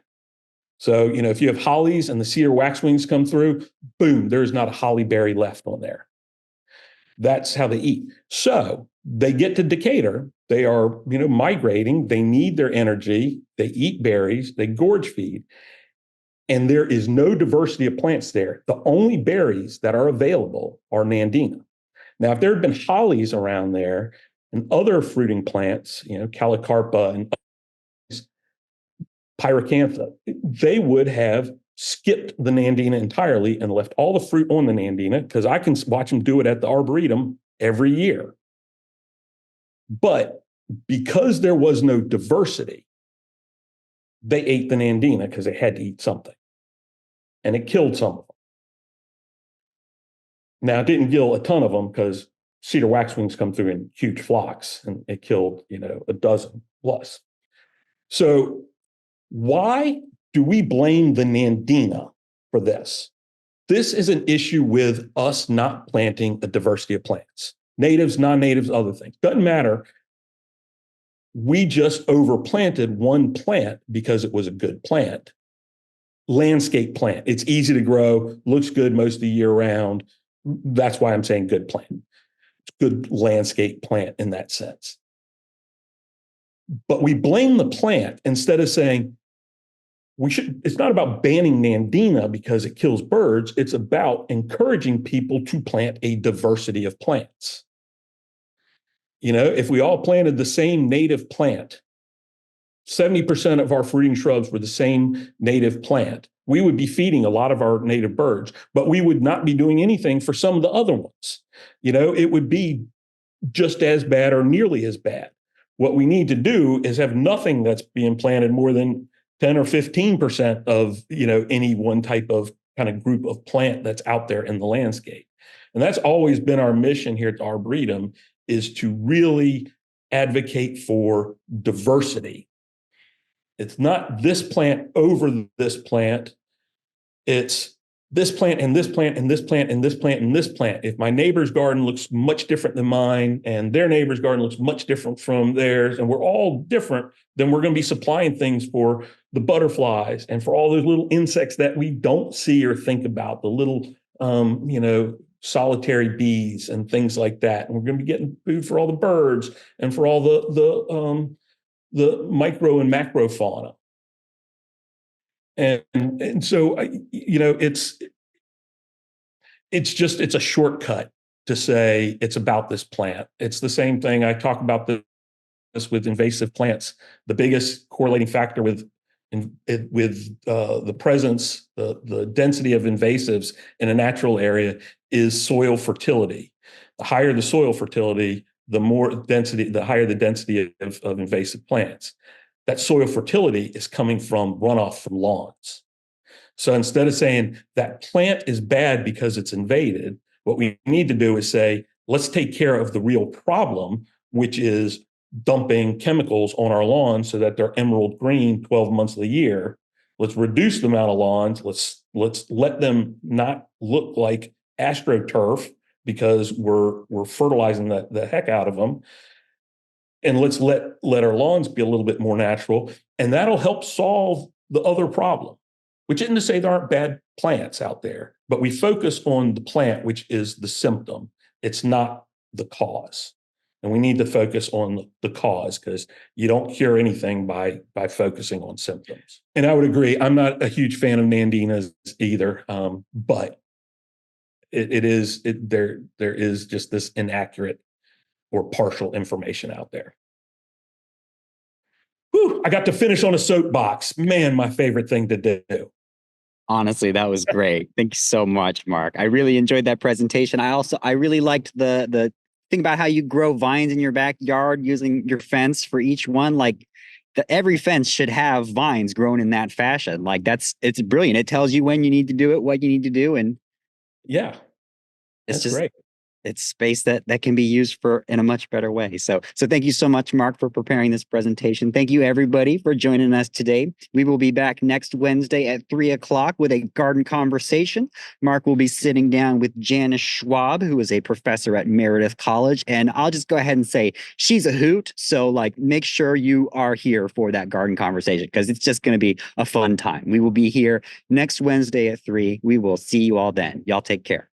So, if you have hollies and the cedar waxwings come through, boom, there's not a holly berry left on there. That's how they eat. So they get to Decatur, they are, migrating, they need their energy, they eat berries, they gorge feed, and there is no diversity of plants there. The only berries that are available are Nandina. Now, if there had been hollies around there and other fruiting plants, Calicarpa and Pyracantha, they would have skipped the Nandina entirely and left all the fruit on the Nandina, because I can watch them do it at the Arboretum every year. But because there was no diversity, they ate the Nandina because they had to eat something. And it killed some of them. Now, it didn't kill a ton of them because cedar waxwings come through in huge flocks, and it killed, a dozen plus. So why do we blame the Nandina for this? This is an issue with us not planting a diversity of plants. Natives, non-natives, other things. Doesn't matter. We just overplanted one plant because it was a good plant. Landscape plant. It's easy to grow, looks good most of the year round. That's why I'm saying good plant. It's good landscape plant in that sense. But we blame the plant instead of saying, it's not about banning Nandina because it kills birds. It's about encouraging people to plant a diversity of plants. If we all planted the same native plant, 70% of our fruiting shrubs were the same native plant, we would be feeding a lot of our native birds, but we would not be doing anything for some of the other ones. It would be just as bad or nearly as bad. What we need to do is have nothing that's being planted more than 10 or 15% of, any one type of kind of group of plant that's out there in the landscape. And that's always been our mission here at the Arboretum, is to really advocate for diversity. It's not this plant over this plant. It's this plant and this plant and this plant and this plant and this plant. If my neighbor's garden looks much different than mine and their neighbor's garden looks much different from theirs, and we're all different, then we're going to be supplying things for the butterflies and for all those little insects that we don't see or think about, the little, solitary bees and things like that. And we're going to be getting food for all the birds and for all the micro and macro fauna. And so, it's a shortcut to say it's about this plant. It's the same thing. I talk about this with invasive plants. The biggest correlating factor with the presence, the density of invasives in a natural area is soil fertility. The higher the soil fertility, the higher the density of invasive plants. That soil fertility is coming from runoff from lawns. So instead of saying that plant is bad because it's invaded, what we need to do is say, let's take care of the real problem, which is dumping chemicals on our lawns so that they're emerald green 12 months of the year. Let's reduce the amount of lawns. Let's let them not look like astroturf because we're fertilizing the heck out of them. And let's let our lawns be a little bit more natural. And that'll help solve the other problem, which isn't to say there aren't bad plants out there, but we focus on the plant, which is the symptom. It's not the cause. And we need to focus on the cause, because you don't cure anything by focusing on symptoms. And I would agree, I'm not a huge fan of Nandinas either, but there is just this inaccurate or partial information out there. Whew, I got to finish on a soapbox. Man, my favorite thing to do. Honestly, that was great. Thank you so much, Mark. I really enjoyed that presentation. I really liked the thing about how you grow vines in your backyard using your fence for each one. Like every fence should have vines grown in that fashion. Like it's brilliant. It tells you when you need to do it, what you need to do. And yeah, it's great. It's space that can be used in a much better way. So thank you so much, Mark, for preparing this presentation. Thank you, everybody, for joining us today. We will be back next Wednesday at 3:00 with a garden conversation. Mark will be sitting down with Janice Schwab, who is a professor at Meredith College. And I'll just go ahead and say she's a hoot. So make sure you are here for that garden conversation, because it's just going to be a fun time. We will be here next Wednesday at 3:00. We will see you all then. Y'all take care.